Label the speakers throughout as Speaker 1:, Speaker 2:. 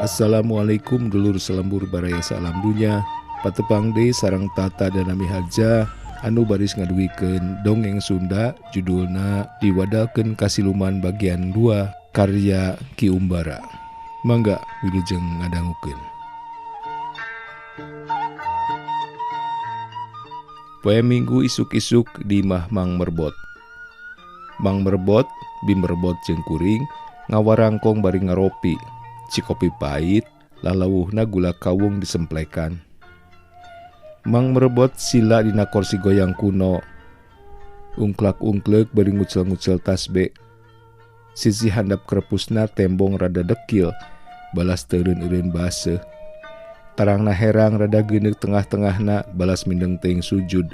Speaker 1: Assalamualaikum dulur selembur baraya salam dunya. Patepang deui sareng tata dan nami haja anu baris ngaduikeun dongeng Sunda judulna Diwadalkeun Kasiluman bagian 2 karya Ki Umbara. Mangga wilujeng ngadangukeun. Poe Minggu isuk-isuk di Mah Mang Merbot. Mang Merbot, Bim Merbot jeung kuring ngawarangkong bari ngaropi. Cikopi pahit, lalawuhna gula kawung disemplekan. Mang Merbot sila dina kursi goyang kuno. Ungklak-ungklek bari ngucel-ngucel tasbe. Sisi handap krepusna tembong rada dekil, balas teureun-eureun baseuh. Tarangna herang rada geuneuk tengah-tengahna, balas mindeng teuing sujud.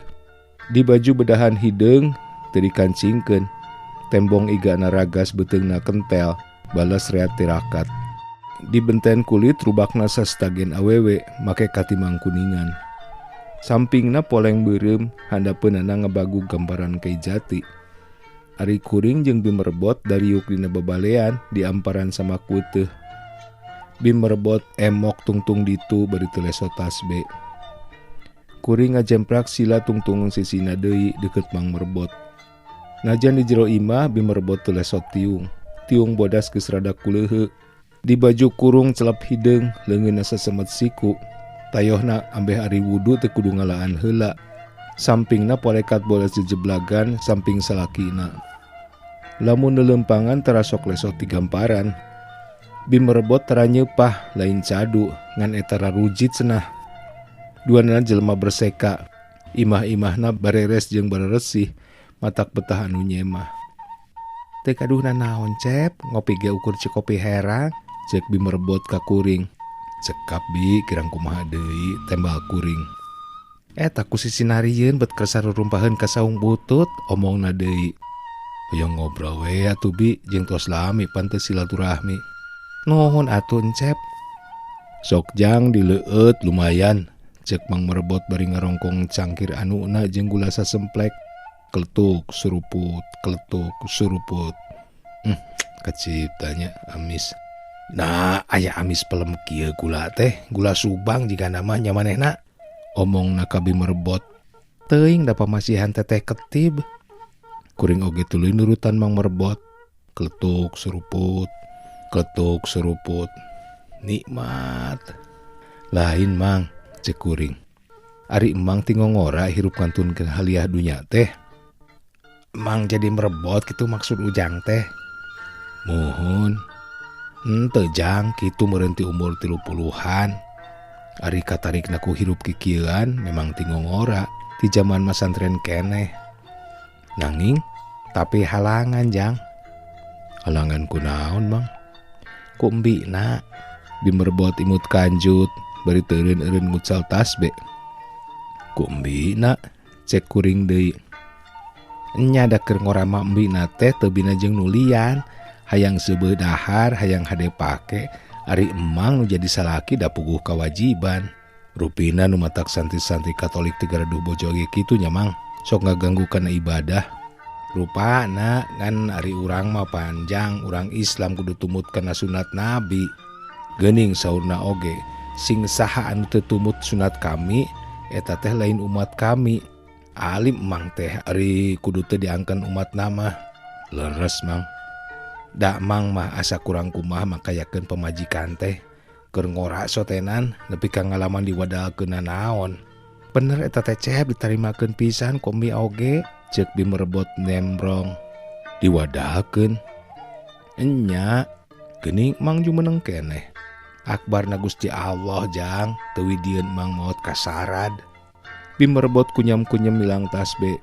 Speaker 1: Di baju bedahan hideung teu dikancingkeun. Tembong igana ragas beuteungna kentel, balas reat tirakat. Di benten kulit rubakna sastagen awewe make katimang kuningan. Sampingna poleng beureum handapeunana ngabagu gambaran kei jati. Ari kuring jeung Bim Merbot dariuk dina babalean diamparan sama kueteuh. Bim Merbot emok tungtung ditu bari teu leso tasbe. Kuring ngajemprak sila tungtung sisina deui deukeut Mang Merbot. Najan di jero imah Bim Merbot teu leso tiung. Tiung bodas geus rada kuleuheuk. Di baju kurung celep hideung leungeunna sasemet siku. Tayohna ambeh ari wudu teu kudu ngalaan heula. Sampingna polekat boles jejeblagan samping salakina. Lamun leulempangan terasok leso tigamparan. Bim Merbot tara nyeupah lain cadu ngan eta rarujit cenah. Duanana jelema berseka. Imah-imahna bareres jeung bareresih matak betah anu nyemah. Teu kaduhna naon cep ngopi ge ukur cikopi herang. Cek Bim Merbot ka kuring. Cekap bi kirang kumaha deui tembal kuring. Eta ku sisinarieun bet keur sarurumpaheun ka saung butut omongna deui. Hoyong ngobrol we atuh bi jeung tos lami pan teu silaturahmi. Nuhun atuh encep. Sok jang dileueut lumayan. Cek Mang Merbot bari ngarongkong cangkir anuna jeung gula sasemplek. Kletuk suruput, kletuk suruput. Kaciptanya amis. Nah, aya amis pelem kieu gula teh, gula subang jika nama nyamanehna. Omongna ka Bim Merbot. Teuing da pamasihan teteh ketib. Kuring oge tuluy nurutan Mang Merbot. Kletuk suruput, kletuk suruput. Nikmat. Lain Mang, cek kuring. Ari emang tingongora hirup ngantunkeun haliah dunya teh. Emang jadi merebot kitu maksud ujang teh. Muhun. Henteu jang kitu meureun ti umur 30-an. Ari katarikna ku hirup kikieuan memang tingongora ti zaman masantren keneh. Nanging tapi halangan jang. Halangan kunaon Mang? Ku embina. Bim Merbot imut kanjut bari teureun-eureun ngucal tasbe. Ku embina cek kuring deui. Nya da keur ngorama embina teh teu bina jeung nulian. Hayang seubeuh dahar, hayang hade pake, ari emang nu jadi salaki da puguh kawajiban. Rupina nu matak santri-santri Katolik teu gaduh bojo ge kitu nya Mang, sok ngaganggu kana ibadah. Rupana ngan ari urang mah panjang, urang Islam kudu tumut kana sunat Nabi. Geuning saurna oge, sing saha anu teu tumut sunat kami, eta teh lain umat kami. Alim Mang teh ari kudu teu diangkeun umat nama. Leres Mang. Da Mang mah asa kurang kumaha makayakeun pamajikan teh keur ngora sotenan nepi ka ngalaman diwadalkeunna naon. Bener eta teh cep ditarimakeun pisan ku mi oge, ceuk Bim Merbot nembrong. Diwadalkeun? Enya, geuning Mang jumeneng keneh. Akbarna Gusti Allah jang, teu widieun Mang maot kasarad. Bim Merbot kunyam-kunyam milang tasbe.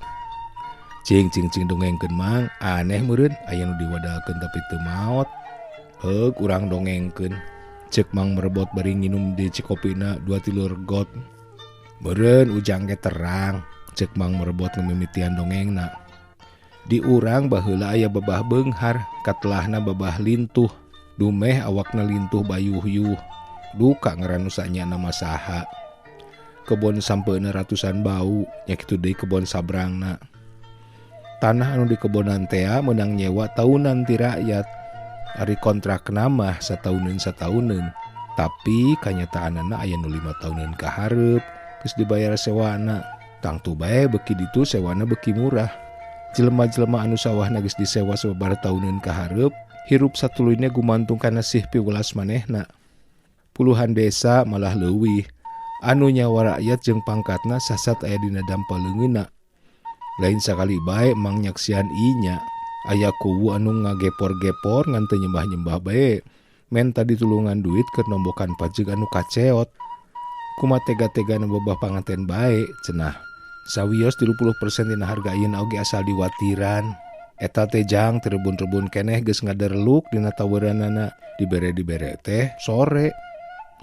Speaker 1: Cing dongengkeun Mang, aneh meureun aya nu diwadalkeun tapi teu maot. Heug urang dongengkeun. Ceuk Mang Merbot bari nginum di cikopina 2-3 got. Meureun ujang ge terang, ceuk Mang Merbot ngamimitian dongengna. Di urang baheula aya babah beunghar, katelahna babah lintuh. Dumeh awakna lintuh bayuh-yuh. Duka ngaran sanyana mah saha. Kebon sampeuna ratusan bau, nya kitu deui kebon sabrangna. Tanah anu di kebonan tea menang nyewa tahunan ti rakyat. Ari kontrak namah satauneun Tapi kanyataanna aya nu 5 tahunan ka hareup geus dibayar sewana. Tangtu bae beuki ditu sewana beuki murah. Jelema-jelema anu sawahna geus disewa sabar tahunan ka hareup, hirup satuluyna gumantung kana sih piwelas manehna. Puluhan desa malah leuwih. Anu nyawa rakyat jeung pangkatna sasat aya dina dampaleungeunna. Lain sakali bae mang nyaksian inya. Aya kuwu anu ngagepor-gepor ngan teu nyembah-nyembah bae. Men tadi tulungan duit keur nombokan pajeg anu kaceot. Kumaha tega-tegana babah panganten bae cenah. Sawios 30% dina harga ayeuna oge asal diwatiran. Eta teh jang terebun-rebun keneh geus ngaderluk dina taweranana. Dibere-dibere teh sore.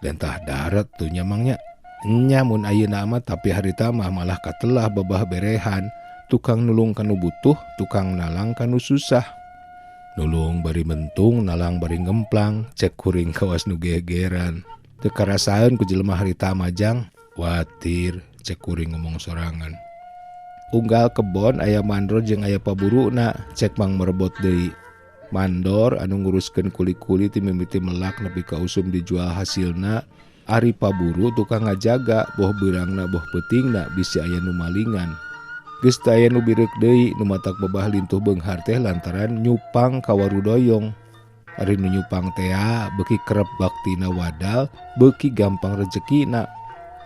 Speaker 1: Dan tah darat tuh nyamangnya. Nya mun ayeuna mah tapi harita mah malah katelah babah berehan. Tukang nulung kanu butuh, tukang nalang kanu susah. Nulung bari mentung, nalang bari ngemplang, cek kuring kawas nu gegeran. Teu karasaeun ku jelema harita majang, watir, cek kuring ngomong sorangan. Unggal kebon aya mandor jeung aya paburuna, cek mang merebot deui. Mandor anu nguruskeun kuli-kuli ti mimiti melak nepi ka usum dijual hasilna. Ari paburu tukang ngajaga boh beurangna boh peutingna bisi aya nu malingan. Geus teu aya nu birek deui nu matak babah lintuh beunghar teh lantaran nyupang ka warudoyong. Ari nu nyupang teh beuki kerep baktina wadal, beuki gampang rezekina.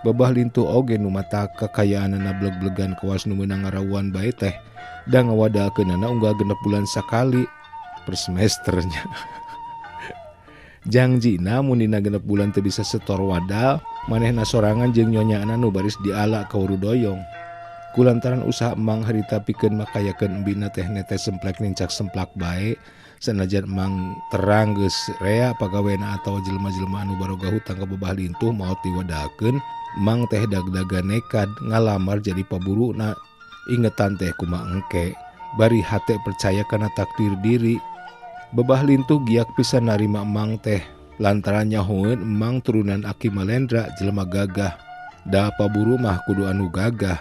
Speaker 1: Babah lintuh oge nu matak kakayaanna bleg-blegan kawas nu meunang ngarawuan bae teh, da ngawadalkeunana unggal genep bulan sakali per semesternya. Jangjina mun dina genep bulan teu bisa setor wadal, manehna sorangan jeung nyonyana nu baris diala ka warudoyong. Kulantaran usaha emang harita pikeun makayakeun embina teh nete semplek nincak semplak bae, sanajan emang terang geus rea pagawena atawa jelema-jelema anu baroga hutang ka babah lintuh maot diwadahkeun, emang teh dag-dagan nekad ngalamar jadi paburuna. Ingetan teh kumaha engke, bari hate percaya kana takdir diri. Babah lintuh giak pisan narima emang teh, lantaran nyahoeun emang turunan Aki Malendra jelema gagah. Da paburu mah kudu anu gagah.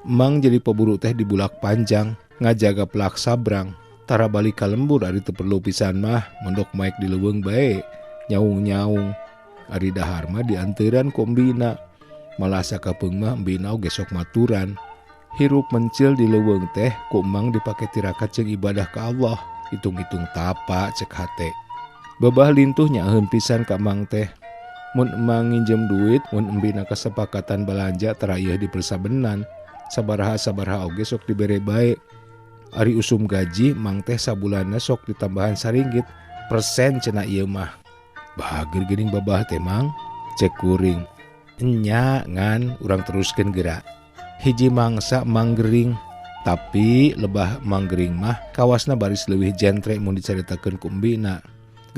Speaker 1: Emang jadi paburu teh di bulak panjang, ngajaga pelak sabrang. Tara balik ka lembur ari teu perlu pisan mah, mondok maek di leuweung bae, nyaung-nyaung. Ari dahar mah dianteuran ku embina. Malah sakapeung mah embina oge sok maturan. Hirup mencil di leuweung teh ku emang dipake tirakat jeung ibadah ka Allah. Hitung-hitung tapa cek hate. Babah lintuh nyaeun pisan ka emang teh. Mun emang nginjem duit, mun embina kesepakatan belanja tara ieu dipersabenan. Sabaraha-sabaraha oge sok dibere bae. Ari usum gaji mang teh sabulanna sok ditambahan saringgit persen cenah ieu mah. Bahager geuning babah teh mang, cek kuring. Enya ngan urang teruskeun geura. Hiji mangsa manggering, tapi lebah manggering mah kawasna baris leuwih jentre mun dicaritakeun ku embina.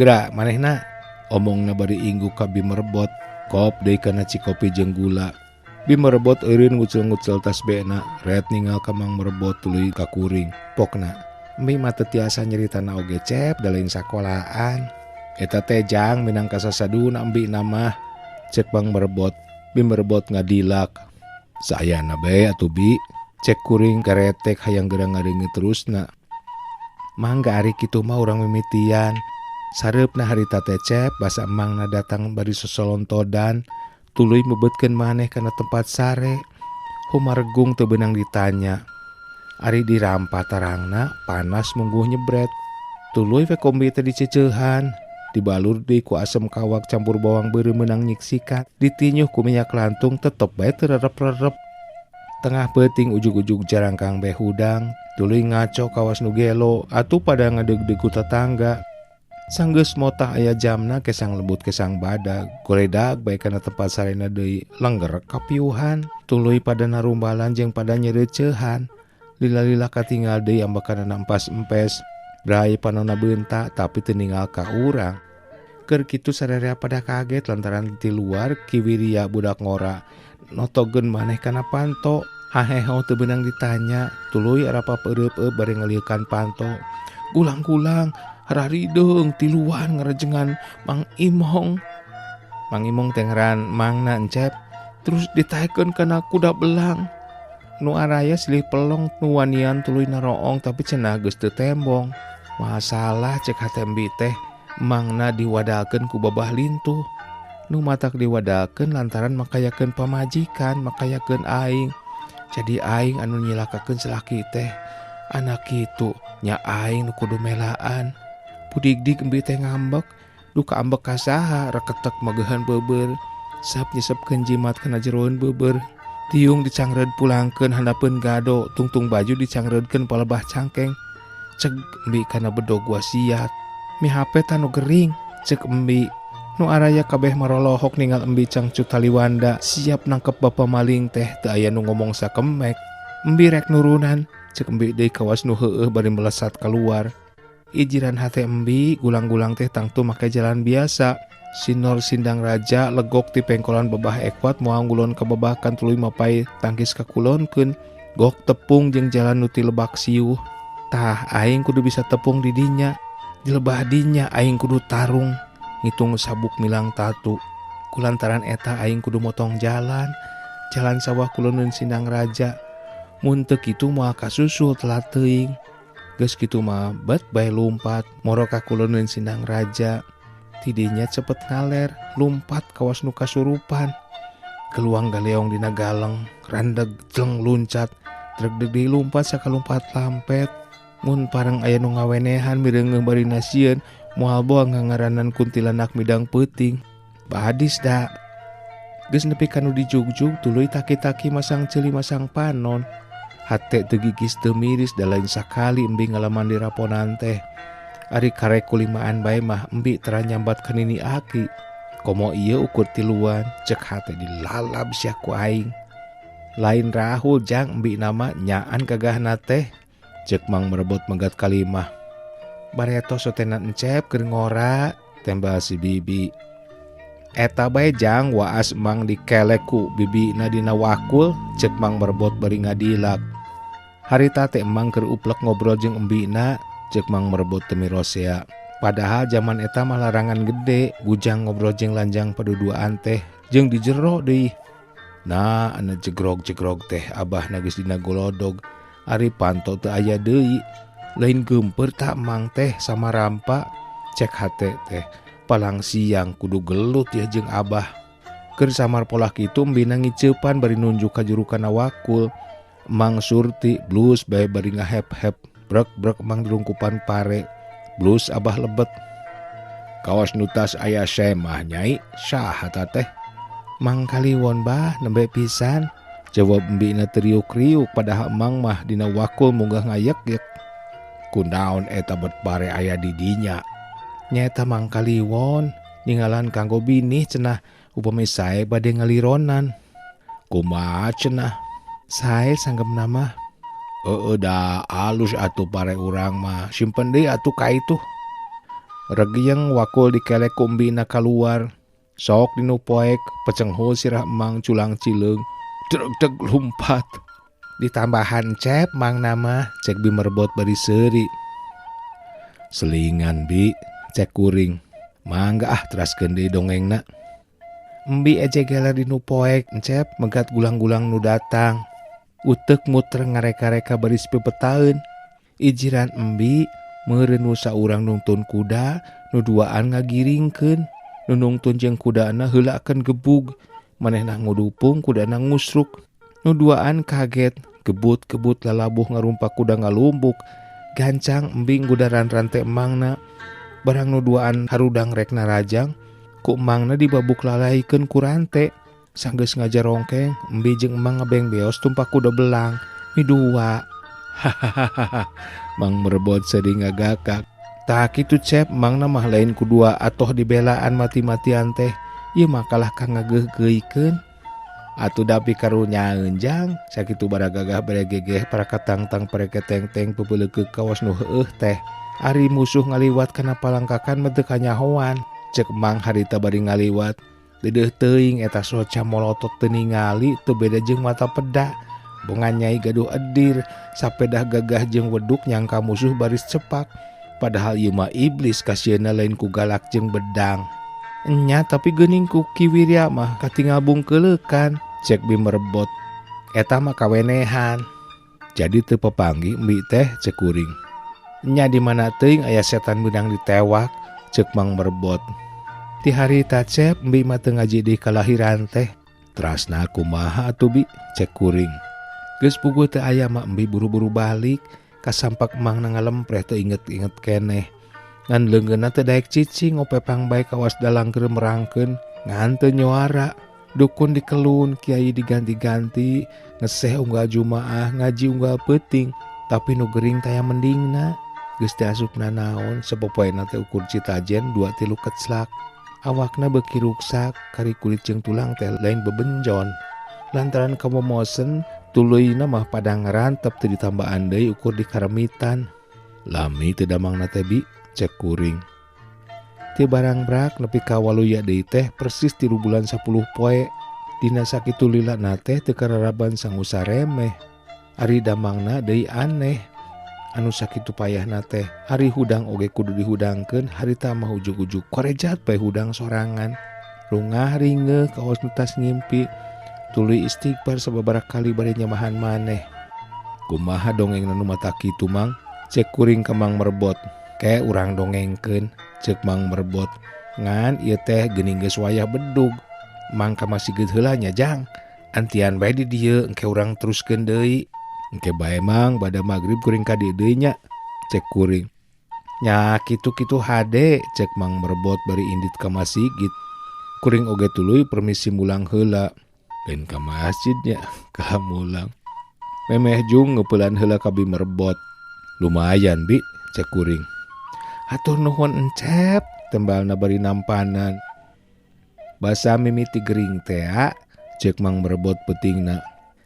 Speaker 1: Geura manehna omongna bari inggu ka Bimerebot, kop deui kana cikopi jeung gula. Bimerebot eureun ngucel-ngucel tasbihna, ret ninggal ka Mang Merebot tuluy ka kuring. Pokna, embi mah teu tiasa nyeritana oge cep da lain sakolahan. Eta teh jang minang kasasaduna embina mah, cek Mang Merebot. Bimerebot ngadilak. Saayana bae atuh Bi, cek kuring karetek hayang geura ngareungeut terusna. Mangga ari kitu mah urang mimitian. Sareupna harita teh cep basa emangna datang bari sosolontodan. Tuluy mebetkeun maneh kana tempat sare. Humargung teu beunang ditanya. Ari dirampa tarangna panas mungguh nyebret. Tuluy we kombi teh diceuceuhan. Dibalur deui ku asem kawak campur bawang beureum meunang nyiksikat. Ditinyuh ku minyak lantung tetep bae teu rerep-rerep. Tengah peuting ujug-ujug jarangkang bae hudang. Tuluy ngaco kawas nu gelo atuh pada ngadeug-deug ku tetangga. Sanggeus motah aya jamna kesang lembut kesang badag. Goredag bae kana tempat sarena deui lengger kapiuhan. Tuluy pada narumbalan jeung pada nyereuceuhan. Lila-lila katinggal deui ambakanana empas empes. Brai panonna beunta tapi teu ninggal ka urang. Keur kitu sadarea pada kaget lantaran ti luar Kiwiria budak ngora notogeun maneh kana panto. Haheho teu beunang ditanya. Tuluy arapa peureup-eup bari ngalieukan panto. Gulang-gulang hararideung tiluan ngarejengan Mang Imong. Mang Imong teh ngaran mangna encep. Terus ditaekeun kana kuda belang. Nu araya silih pelong nu wanian tuluy naroong tapi cenah geus teu tembong. Masalah cek hate embi teh mangna diwadalkeun ku babah lintuh. nu matak diwadakeun lantaran makayakeun pamajikan, makayakeun aing. Jadi aing anu nyilakakeun salaki teh. Anak kitu nya aing nu kudu melaan. Pudigdig embi teh ngambek, duka ambek ka saha reketek magehan beubeur. Sap nyesepkeun jimat kana jeroan beubeur. Tiung dicangreud pulangkeun handapeun gado, tungtung baju dicangreudkeun palebah cangkeng. Ceg embi kana bedog wasiat. Mi HP tanu gering, cek embi. Nu araya kabeh marolohok ningal embi cangcut Taliwanda siap nangkep bapa maling teh teu aya nu ngomong sakemek. Embi rek nurunan, cek embi deui kawas nu heueuh bari melesat keluar. Ijiran hate embi gulang-gulang teh tangtu make jalan biasa. Sinor Sindang Raja legok ti pengkolan babah ekwat moal ngulon ka babakan tuluy mapai tangkis kakulonkeun. Gok tepung jeung jalan nu ti Lebak Siuh. Tah aing kudu bisa tepung di dinya. Di lebah dinya aing kudu tarung. Ngitung sabuk milang tatu. Kulantaran eta aing kudu motong jalan sawah kuloneun Sindang Raja. Mun teu kitu moal kasusul telat teuing. Geus kitu mah bet bae lumpat moro ka kuloneun Sindang Raja. Tidinya cepet ngaler lumpat kawas nu kasurupan. Keluang galeong dina galeng randeg jleng luncat treg deui lumpat sakalumpat lampet. Mun parang aya nu ngawenehan mireungeuh bari nasieun moal boa ngangaranan kuntilanak midang peuting. Badis da. Geus nepi ka nu dijugjug tuluy taki-taki masang ceuli masang panon. Hate teu gigis teu miris da lain sakali embi ngalaman di raponan teh. Ari karek kulimaan bae mah embi tara nyambat ka nini aki. Komo ieu ukur tiluan, cek hate dilalab sia ku aing. Lain rahul jang embi nama nyaan kagahna teh. Cek Mang Merebot megat kalimah. Bareto sotenan encep keur ngora tembal si bibi. Eta bae jang waas Mang dikelek ku bibina dina wakul, cek Mang Merebot bari ngadilak. Harita teh Mang keur uplek ngobrol jeung embina, cek Mang Merebot teu mirosea. Padahal zaman eta mah larangan gede bujang ngobrol jeung lanjang paduduaan teh jeung di jero deui. Nah, anu jegrog-jegrog teh abahna geus dina golodog. Ari panto teu aya deui. Lain geumpeur tak Mang teh sama rampa, cek hate teh palang siang kudu gelut ya jeung abah. Keur samar pola kitu embina ngiceupan bari nunjuk ka jurukana wakul. Mang Surti blus bae bari ngahep-hep brek-brek Mang dirungkupan pare. Blus abah lebet. Kawas nutas aya semah nyai, saha teh? Mang Kaliwon bah nembe pisan. Jawab embina teriuk-riuk padahal Mang mah dina wakul munggah ngayek-yek. Kunaon eta bet bare aya di dinya. Nyaeta Mang Kaliwon ninggalan kanggo binih cenah upami sae bade ngalironan. Kumaha cenah? Sae sanggemna mah. Da alus atuh bare urang mah. Simpen deui atuh ka itu. Regieng wakul dikelek ku umbina kaluar. Sok dinu poek pecenghul sirah Mang culang cileung. Deg-deg lumpat. Ditambahan cep Mang nama, cek Bi Merebot bari seuri. Selingan Bi, cek kuring. Mangga teraskeun deui dongengna. Embi ejegeler dinu poek encep megat gulang-gulang nu datang. Uteuk muter ngareka-reka bari pepetaeun. Ijiran embi meureun nu saurang nungtun kuda, nu duaan ngagiringkeun. Nu nungtun jeung kudana heulakeun gebug, manehna ngudupung kudana ngusruk. Nu duaan kaget, gebut-gebut lalabuh ngarumpak kuda ngalumbuk. Gancang embing gudaran rante emangna. Barang nu duaan harudang rek narajang, ku emangna dibabuk lalaikeun ku rante. Sanggeus ngajar rongkeng, embi jeung emang ngebeng beos tumpak kuda belang. Midua. Hahaha. Mang Merebot sedih ngagakak. Tah kitu cep emangna mah lain kudua atoh dibelaan mati-matian teh. Ieu mah kalah ka ngageuh-geuikeun. Atuh dapi karunyaeun jang sakitu baragagah beregegeh para katangtang pareketeng-teng pepeuleukeuh kawas nu heueuh teh. Ari musuh ngaliwat kana palangkakan mah teu kanyahoan, cek Mang harita bari ngaliwat. Deudeuh teuing eta soca molotot teu ningali teu beda jeung mata peda. Bongan Nyai gaduh edir, sapedah gagah jeung weduk nyangka musuh baris cepak. Padahal ieu mah iblis kasieuna lain ku galak jeung bedang. Enya tapi geuning ku Ki Wirya mah katingal bungkeulekan, cek Bi Merebot. Eta mah kawenehan. Jadi teu papanggi embi teh, cek kuring. Nya di mana teuing aya setan benang ditewak, cek Mang Merebot. Ti hari tacep Mbi mah teu ngaji di kalahiran teh. Terasna kumaha atuh Bi, cek kuring. Geus puguh teu aya mah Mbi buru-buru balik, kasampak emang na ngalempreh teu inget-inget keneh. Ngan leungeunna teu daek cicing opepang bae kawas dalang keur merangkeun, ngan teu nyuara. Dukun dikelun, kiai diganti-ganti, ngeseh unggal jumaah, ngaji unggal peuting, tapi nu gering taya mendingna. Geus teu asupna naon, sapopoena teh ukur citajen 2-3 keclak. Awakna beuki ruksak, kari kulit jeung tulang teh lain bebenjon. Lantaran kamomosen, tuluйna mah pada ngarantep teu ditambaan deui ukur di karemitan. Lami teu damangna teh Bi, cek kuring. Ti barang brak nepi ka waluya deui teh persis 3 bulan 10 poe. Dina sakitu lilana teh teu kararaban sangu saremeh. Ari damangna deui aneh. Anu sakitu payahna teh, hari hudang oge kudu dihudangkeun, harita mah ujug-ujug korejat bae hudang sorangan. Rungah ringeuh kaos nu tas ngimpi, tuluy istighfar sababaraha kali bari nyamahan maneh. Kumaha dongengna nu mata kitu Mang? Cek kuring ka Mang Merbot. Ke urang dongengkeun, cek Mang Merbot. Ngan ieu teh geuning geus wayah bedug. Mang ka masih geut heula nya Jang. Antian bae di dieu engke urang teruskeun deui. Engke bae Mang bada magrib kuring ka dieu deui nya, cek kuring. Nya kitu-kitu hade, cek Mang Merbot bari indit ka masjid. Kuring oge tuluy permisi mulang heula. Lain ka masjid nya, ka mulang. Memeh jung ngeupelan heula ka Bi Merbot. Lumayan Bi, cek kuring. Hatur nuhun encep, tembalna bari nampanan. Basa mimiti gering teh, cek Mang Merbot peutingna.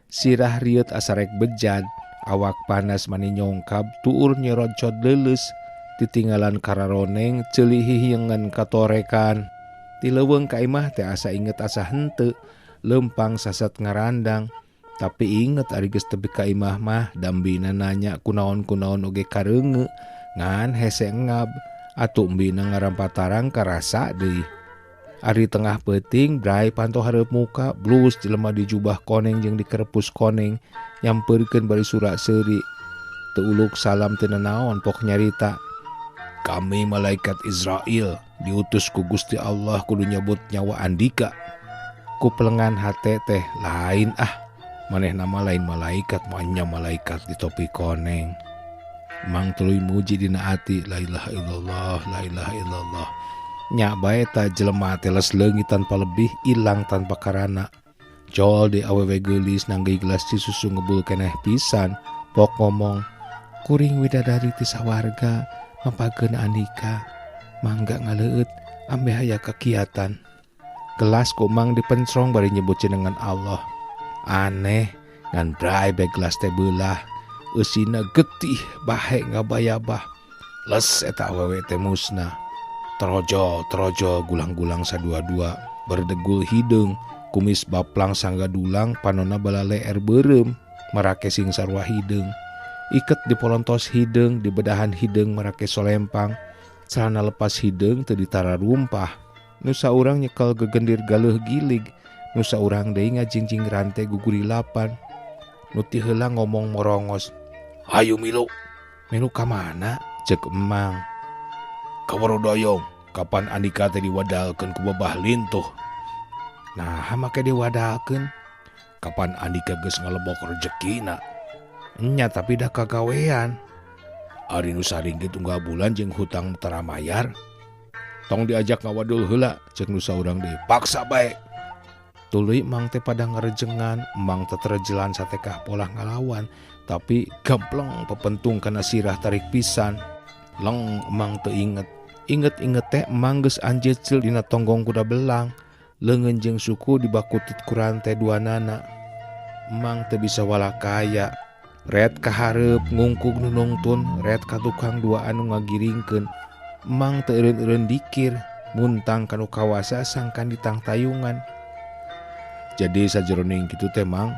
Speaker 1: Sirah riut asarek bejad, awak panas mani nyongkab, tuur nyeroncot leuleus, ditinggalan kararoneng, ceuli hihiengan katorekan. Ti leuweung ka imah teh asa inget asa henteu, lempang sasat ngarandang, tapi inget ari geus tepi ka imah mah dambina nanya kunaon-kunaon oge kareungeut, ngan hese ngab, atuh mbina ngarampatarang karasa deui. Ari tengah peuting, bray panto hareup muka, blus jelema di jubah koneng jeung di kerepus koneng, nyampeurkeun bari surak seuri. Teu uluk salam teu nanaon, pok nyarita. Kami malaikat Israel, diutus ku Gusti Allah kudu nyebut nyawa Andika. Ku pelengan hate teh lain maneh nama lain malaikat, manya malaikat di topi koneng. Mang tuluy muji dina ati, la ilaha illallah, la ilaha illallah. Nya bae ta jelema teh les leungit tanpa lebih, ilang tanpa karana. Jol di awewe geulis nanggei gelas ti susu ngebul keneh pisan, pok ngomong, kuring widadari ti sawarga mapageun Andika, mangga ngaleueut ambe aya kakiatan. Gelas ku Mang dipencrong bari nyebut jenengan Allah. Aneh ngan bray bae gelas teh beulah, eusina getih bahe ngabayabah. Les eta awewe teh musnah. Trojo gulang-gulang sadua-dua, berdegul hideung, kumis baplang sangga dulang, panonna balale beureum, marake sing sarua hideung. Iket di polontos hideung, di bedahan hideung marake solempang, celana lepas hideung teu ditara rumpah. Nu saurang nyekel gegendir galeuh gilig, nu saurang deui ngajingjing rante guguri lapan. Nu ti heula ngomong morongos, "Hayu milu." "Milu ka mana?" cek Emang. "Kawaru doyong, kapan Andika teh diwadalkeun ku babah lintuh." "Nah, make diwadalkeun?" "Kapan Andika geus ngalebok rezekina." "Nya tapi dah kagawean." "Ari nu saringgit unggal bulan jeung hutang tara mayar." "Tong diajak ngawadul heula," cek nu saurang deui. "Paksa bae." Tuluy Mang teh pada ngarejengan, Mang teh terejelan satekah polah ngalawan, tapi gampleng pepentung kana sirah tarik pisan. Leng Mang teu inget. Inget-inget teh Mang geus anjeul dina tonggong kuda belang, leungeun jeung suku dibakutut ku rante duanana. Mang teu bisa walakaya. Red ka hareup ngungkug nu nungtun, red ka tukang dua anu ngagiringkeun. Mang teu eureun-eureun dikir, muntang kanu kawasa sangkan ditang tayungan. Jadi sajeroning kitu teh Mang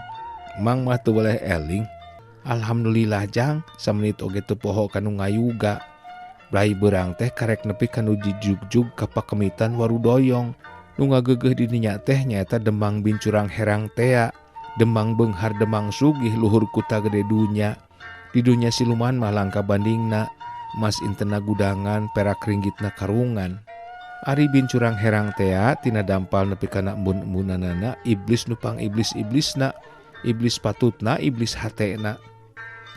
Speaker 1: mah teu boleh eling. Alhamdulillah Jang, samenit oge teu poho kanu ngayuga. Brai beurang teh karek nepi kanu jijugjug ka pakemitan warudoyong. Nu ngageugeuh di dinya teh nyaeta Demang Bincurang Herang Tea, Demang Beunghar Demang Sugih luhur kuta gede dunya. Di dunya siluman mah langka bandingna, emas intena gudangan, perak ringgitna karungan. Ari bincurang herang tea tina dampal nepi kana embun-embunanana iblis nupang iblis-iblisna, iblis patutna, iblis hatena.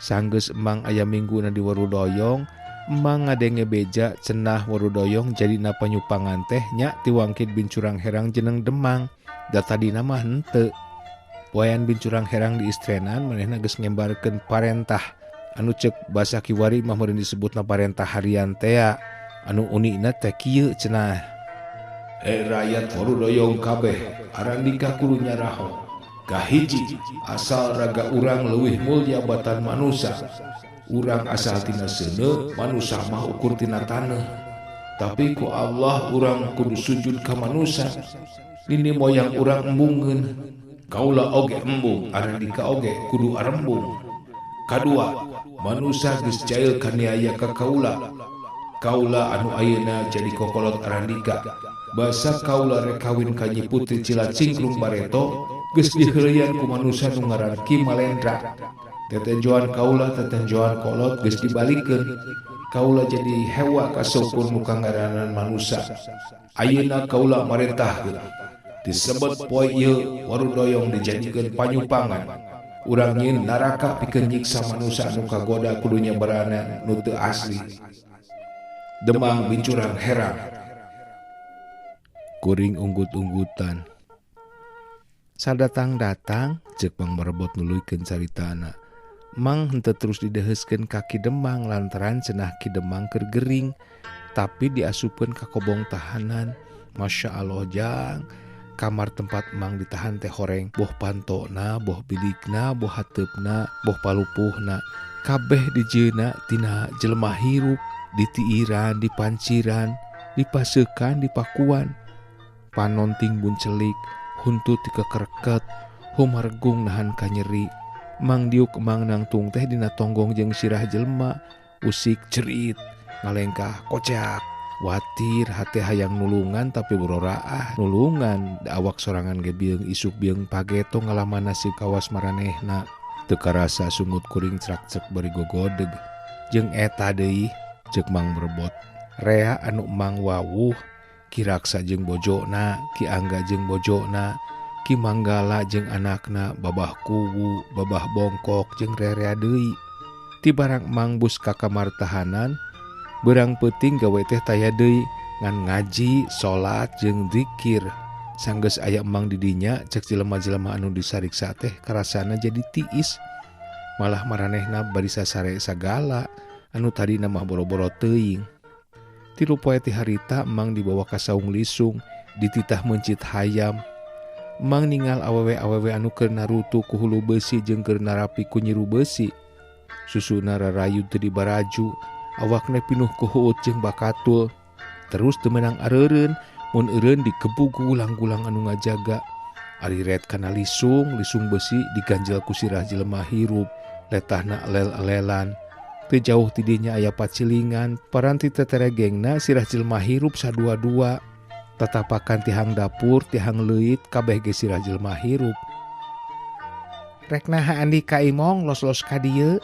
Speaker 1: Sanggeus emang aya mingguna di Warudoyong, emang ngadenge beja cenah Warudoyong jadi panyupangan teh nya tiwangkid bincurang herang jeneng Demang. Da tadina mah henteu. Poean bincurang herang di istrenan manehna geus ngembarkeun parentah. Anu ceuk basa Kiwari mah meureun disebutna parentah harian tea. Anu unikna teh kieu cenah. Rakyat Warudoyong kabeh Arandika kudu nyaraho. Kahiji asal raga urang leuwih mulya batan manusia. Urang asal tina seuneu, manusia mah ukur tina taneuh. Tapi ku Allah urang kudu sujud ka manusia. Nini moyang urang embungkeun. Kaula oge embung, Arandika oge kudu arembung. Kadua, manusia geus jail kaniaya ka kaula. Kaula anu ayeuna jadi kokolot Arandika. Basa kaula rek kawin ka Nyi Putri Cilacingkrung Bareto geus diheuleuyan ku manusia nu ngaran Ki Malendra. Tetenjoan kaula tetenjoan kolot geus dibalikeun. Kaula jadi hewa kaseukur nu kangaranan manusia. Ayeuna kaula marentahkeun. Disebut poe ieu Warudoyong dijadikeun panyupangan. Urang nyin naraka pikeun nyiksa manusia anu kagoda kudu nyebarana nu teu asli. Demang bincurang herang. Kuring unggut-unggutan. Sadatang-datang ceuk Mang Merebot nuluykeun caritana. Mang henteu terus dideheuskeun ka Ki Demang lantaran cenah Ki Demang keur gering, tapi diasupkeun ka kobong tahanan. Masya Allah jang, kamar tempat Mang ditahan teh horeng, boh pantona, boh bilikna, boh hateupna, boh palupuhna, kabeh dijieuna tina jelema hirup, ditiiran, dipanciran, dipaseukan, dipakuan. Panonting buncelik, huntut dikekereket, humargung nahan ka nyeri. Mang diuk Mang nangtung teh dina tonggong jeung sirah jelema, usik cerit, ngalengkah kocak, watir hate hayang nulungan tapi beroraah nulungan. Da awak sorangan ge bieung isuk bieung pageto ngalaman nasib kawas maranehna. Teu karasa sungut kuring crak-cek bari gogodeg. Jeung eta deui ceuk Mang Merebot, rea anu Mang wawuh Ki Raksa jeung bojona, Ki Angga jeung bojona, Ki Manggala jeung anakna, Babah Kuwu, Babah Bongkok jeung rerea deui. Ti barang Mang bus ka kamar tahanan, beurang peuting gawe teh taya deui ngan ngaji, salat jeung zikir. Sanggeus aya Mang di dinya ceuk jelema-jelema anu disariksa teh karasana jadi tiis. Malah maranehna bari sasare sagala anu tadina mah boro-boro teuing. Tilu poe ti harita Mang dibawa ka saung lisung, dititah mencit hayam. Mang ningal awewe-awewe anu keur narutu ku hulu besi jeung keur narapi ku nyiru besi. Susuna rarayu teu dibaraju, awakna pinuh ku huut jeung bakatul. Terus teu meunang areureun, mun eureun dikebug ku gulang-gulang anu ngajaga. Ari ret kana lisung, lisung besi diganjel ku sirah jelema hirup, letahna alel-alelan. Teu jauh ti dinya aya pacilingan, paranti teteregengna sirah jelema hirup sadua-dua. Tatapakan tihang dapur, tihang leuit, kabeh ge sirah jelema hirup. Rek naha Andi ka Imong los-los ka dieu?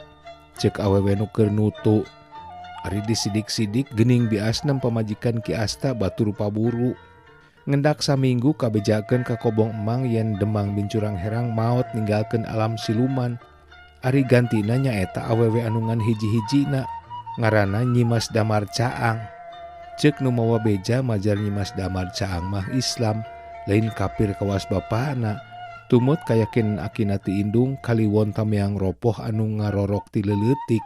Speaker 1: Ceuk awewe nu keur nutu. Ari disidik-sidik geuning biasna pamajikan Ki Asta batur paburu. Ngendak saminggu kabejakeun ka kobong Emang yen Demang bincurang herang maot ninggalkeun alam siluman. Ari gantina nyaeta awewe anu ngan hiji-hijina, ngaranna Nyi Mas Damar Caang. Ceuk nu mawa beja majar Nyi Mas Damar Caang mah Islam, lain kafir kawas bapana. Tumut kayakin akina ti indung kaliwon tameang ropoh anu ngarorok ti leuletik.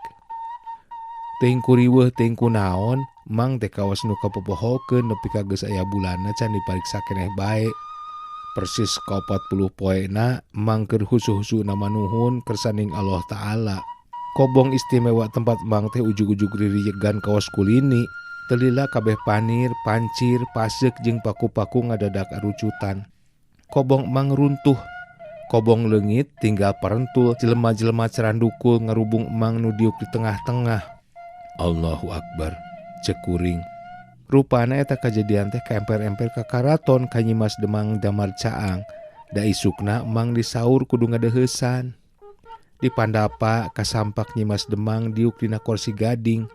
Speaker 1: Teuing kuriweuh teuing kunaon, Mang teh kawas nu kapopohokeun nepi ka geus aya bulanna can dipariksa keneh bae. Persis ka 40 poena Mang keur husu-husuna manuhun kersaning Allah Ta'ala. Kobong istimewa tempat Mang teh ujug-ujug ririyegan kawas kulini. Telila kabeh panir, pancir, paseuk jeung paku-paku ngadadak arucutan. Kobong Mang runtuh. Kobong leungit tinggal parentul, jelema-jelema cerandukul ngarubung Mang nu diuk di tengah-tengah. Allahu Akbar, ceuk kuring. Rupana eta kajadian teh kaemper-emper ka karaton ka Nyi Mas Demang Damar Caang. Da isukna Mang disaur kudu ngadeheusan. Di pandapa kasampak Nyi Mas Demang diuk dina kursi gading.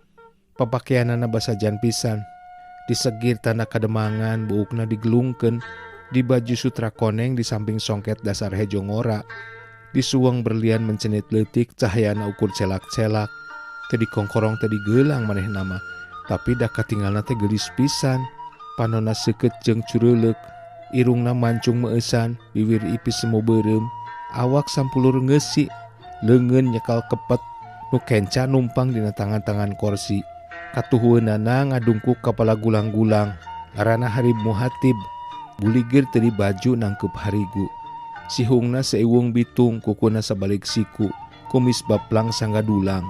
Speaker 1: Papakeanana basajan pisan. Disegir tanda kademangan buukna digelungkeun, di baju sutra koneng di samping songket dasar hejo ngora. Disuang berlian mencenit leutik cahayana ukur celak-celak. Teu dikongkorong teu digelang maneh nama, tapi dah katinggalna teh geulis pisan. Panonna seukeut jeung cureulek, irungna mancung meusan, bibir ipis semu beureum, awak sampulur ngeusi, leungeun nyekal kepet, nu kenca numpang dina tangan-tangan kursi. Katuhueunana ngadungkuk kepala gulang-gulang, ngaranna Harib Muhatib, buligir teu di baju nangkep harigu. Sihungna seueung bitung, kukuna sabalik siku, kumis baplang sangga dulang,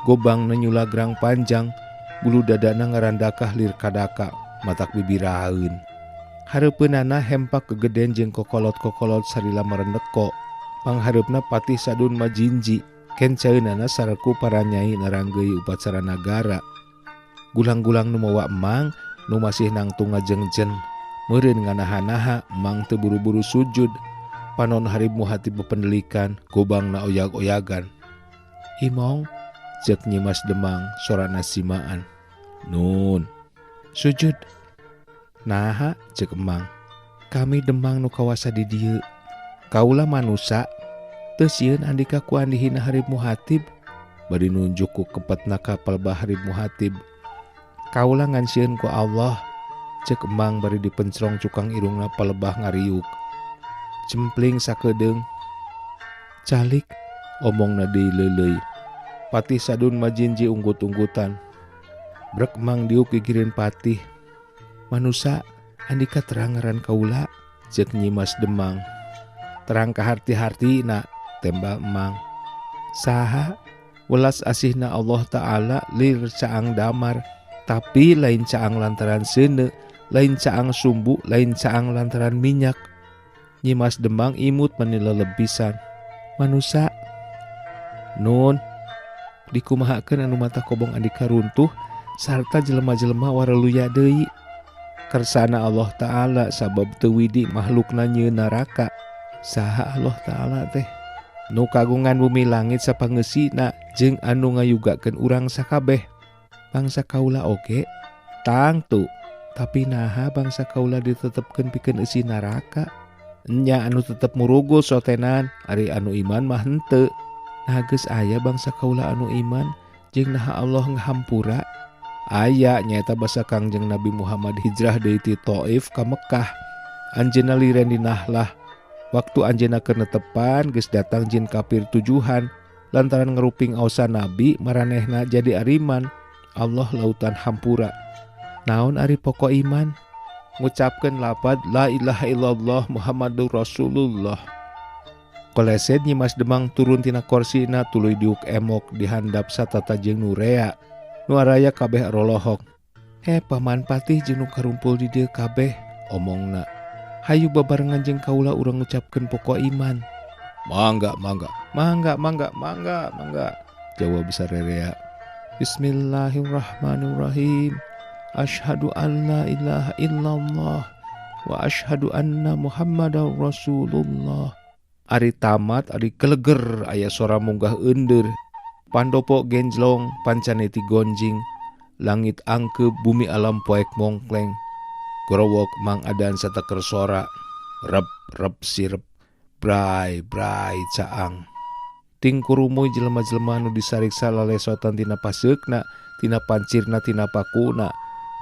Speaker 1: gobangna nyulagrang panjang, bulu dadana ngarandakah lir kadaka, matak bibiraeun. Hareupeunana hempak kegeden jeung kokolot-kokolot sarila marendeko. Panghareupna Patih Sadun Majinji, kencaeunana sareku para nyai naranggeui upacara nagara. Gulang-gulang nu mawa emang nu masih nangtung ngajengjen, meureun nganaha-naha emang teu buru-buru sujud. Panon Harib Muhatib bependelikan, gobangna oyag-oyagan. "Imong," cek Nyimas Demang sorana simaan. "Nun." "Sujud." "Naha?" cek emang. "Kami Demang nu kawasa di dieu. Kaula manusa, teu sieun andika ku andihina Harib Muhatib." Bari nunjuk ku kepetna kapal bah Harib Muhatib. "Kaula ngan sieun ku Allah," cek emang bari dipencrong cukang irungna palebah ngariuk. "Cempling sakedeung." "Calik," omongna deui leuleuy. Patih Sadun Majinji unggut-unggutan. Brek emang diuk gigireun Patih. "Manusa, andika terang ngaran kaula," cek Nyimas Demang. "Terang ka harti-harti na," tembak emang. "Saha? Welas asihna Allah Ta'ala lir caang damar, tapi lain caang lantaran seuneu, lain caang sumbu, lain caang lantaran minyak." Nyimas Demang imut manileleb pisan. "Manusa." "Nun." Dikumahakeun anu mata kobong andika runtuh sarta jelema-jelema waraluya deui. Kersana Allah Ta'ala sabab teu widi makhlukna nyieun naraka. "Saha Allah Ta'ala teh?" "Nu kagungan bumi langit sapangeusina jeung anu ngayugakeun urang sakabeh." "Bangsa kaula oge?" "Tangtu, tapi naha bangsa kaula ditetepkeun pikeun eusi naraka?" "Nya anu tetep murugul sotenan, ari anu iman mah henteu." "Nah geus aya bangsa kaula anu iman jeung naha Allah ngahampura?" "Aya, nyaeta basa Kangjeng Nabi Muhammad hijrah deui ti Thaif ka Mekkah. Anjeunna liren di Nahlah. Waktu anjeunna keur netepan geus datang jin kafir tujuhan lantaran ngeruping aosan Nabi maranehna jadi ariman. Allah lautan hampura." "Naon ari pokok iman?" "Ngucapkeun lapad la ilaha illallah Muhammadur Rasulullah." Koleset Nyimas Demang turun tina korsina tuluy diuk emok dihandap satata jeung nurea. Nu araya kabeh rolohok. Paman Patih jeung nu karumpul di dieu kabeh," omongna. "Hayu babarengan jeung kaula urang ngucapkeun pokok iman." "Mangga, mangga." "Mangga, mangga, mangga, mangga," jawab sarerea. "Bismillahirrahmanirrahim. Asyhadu an la ilaha illallah wa asyhadu anna Muhammadar Rasulullah." Ari tamat, ari geleger aya sora munggah eundeur. Pandopo genjlong, pancaneti gonjing, langit angkeup, bumi alam poek mongkleng. Gorowok mang adan sateker sora, rep rep sirep, bray bray caang. Ting kurumuy jelema-jelema nu disariksa lalesotan tina paseukna, tina pancirna, tina pakuna.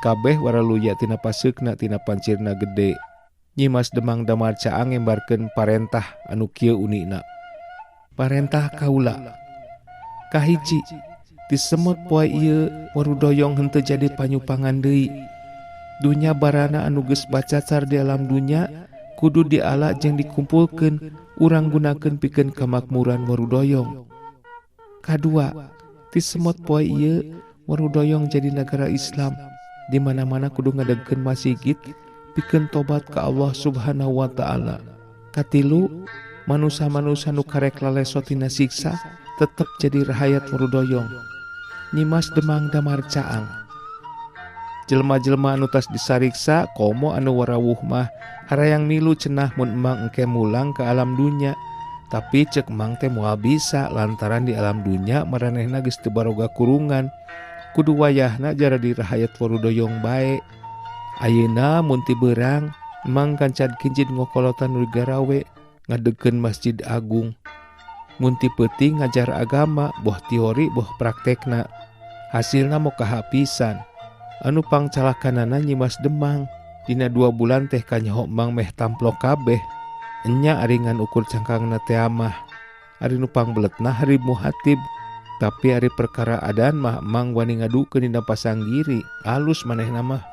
Speaker 1: Kabeh waraluya tina paseukna, tina pancirna gede. Nyimas Demang damar caang ngembarkeun parentah anu kieu unina. "Parentah kaula. Kahiji, disemot poe ieu warudoyong henteu jadi panyupangan deui. Dunya barana anu geus bacacar di alam dunya kudu diala jeung dikumpulkeun urang gunakeun pikeun kamakmuran warudoyong. Kadua, disemot poe ieu warudoyong jadi negara Islam, di mana-mana kudu ngadegkeun masjid pikeun tobat ka Allah Subhanahu wa Ta'ala. Katilu, manusa-manusa nu karek lalesot tina siksa tetep jadi rahayat warudoyong." Nyimas Demang damar caang. Jelema-jelema anu tas disariksa komo anu warawuh mah harayang milu cenah mun emang engke mulang ke alam dunya. Tapi cek emang teh moal bisa lantaran di alam dunya maranehna geus teu baroga kurungan. Kudu wayahna jara di rahayat warudoyong bae. Ayeuna mun ti beurang emang kancad kinjid ngokolotan nu garawe ngadegkeun Masjid Agung. Mun ti peuting ngajar agama boh teori boh praktekna. Hasilna moka hapisan. Anu pangcalakanana Nyimas Demang dina 2 bulan teh kanyaho emang meh tamplok kabeh. Enya aringan ukur cangkangna teh amah. Ari nu pangbeletna Hari Muhatib. Tapi ari perkara adan mah emang wani ngadukeun dina pasanggiri. Alus manehna mah.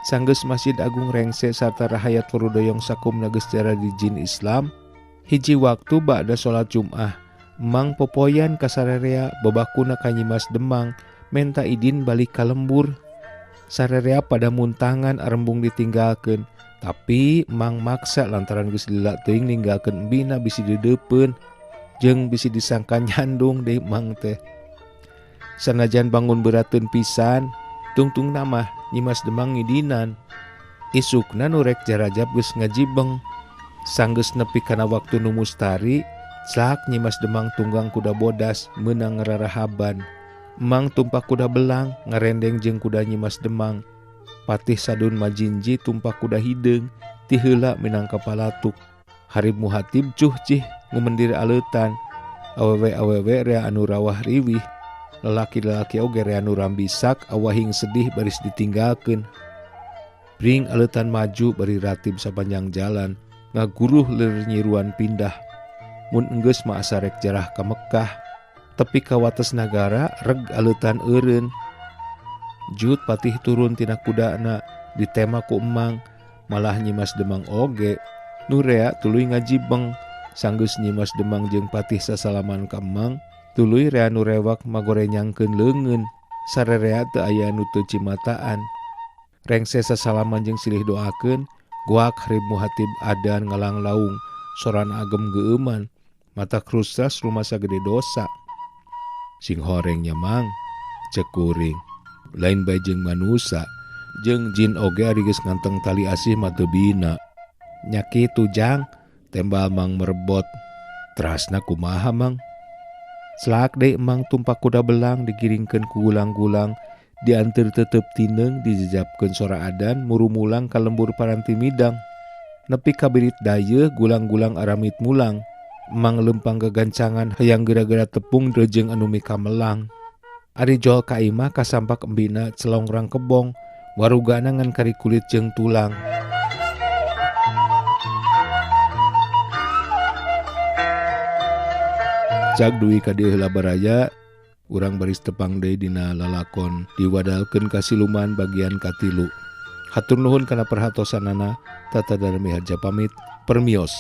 Speaker 1: Sanggeus Masjid Agung rengse sarta rahayat Warudoyong sakumna geus jara di jin Islam. Hiji waktu ba'da salat Jum'ah, emang popoyan ka sararea babakuna ka Nyimas Demang menta idin balik ka lembur. Sararea pada muntangan arembung ditinggalkeun, tapi emang maksa lantaran geus lila teuing ninggalkeun embina bisi dideupeun jeung bisi disangka nyandung deui emang teh. Sanajan bangun beuratkeun pisan, tungtungna mah Nyimas Demang ngidinan. Isukna nu rek jarajab geus ngajibeng. Sanggeus nepi kana waktu nu mustari, sak Nyimas Demang tunggang kuda bodas meunang ngararahaban. Emang tumpak kuda belang ngarendeng jeung kuda Nyimas Demang. Patih sadun majinji tumpak kuda hideung ti heula minangka palatuk. Hari Muhatib cuh cih ngumendir aleutan. Awewe-awewe rea anu rawah riwih. Lalaki-lalaki oge rea nu rambisak awahing sedih baris ditinggalkeun. Bring aleutan maju bari ratib sapanjang jalan ngaguruh lir nyiruan pindah. Mun enggeus mah asa rek jarah ka Mekkah. Tepi ka wates nagara reg aleutan eureun. Jut patih turun tina kudana ditema ku emang. Malah Nyimas Demang oge nu rea tuluy ngajibeng. Sanggeus Nyimas Demang jeung patih sasalaman ka emang, tuluy rea nu rewak magorenyangkeun leungeun. Sarerea teu aya nu teu cimataan. Rengse sasalaman jeung silih doakeun, guak Hari Muhatib adan ngalang laung, soran agem geueuman, mata krusras rumasa gede dosa. Sing horengnya mang, cek kuring, lain bae jeung manusa, jeung jin oge ari geus nganteng tali asih mah teu bina. Nya kitu jang, tembal mang merebot. Terasna kumaha mang? Selak deui emang tumpak kuda belang digiringkeun ku gulang-gulang, dianteur tetep tindeung dijejapkeun sora adan murumulang ka lembur paranti midang. Nepi ka birit dayeuh gulang-gulang aramid mulang. Emang lempang gagancangan hayang geura-geura tepung dreujeng anu mika melang. Ari jol ka imah kasampak embina celongrang kebong, warugana ngan kari kulit jeung tulang. Cak duwi ka dieu heula baraya, urang baris tepang deui dina lalakon diwadalkeun ka siluman bagian katilu. Hatur nuhun kana perhatosanana, Tata Darmi Harja pamit, permios.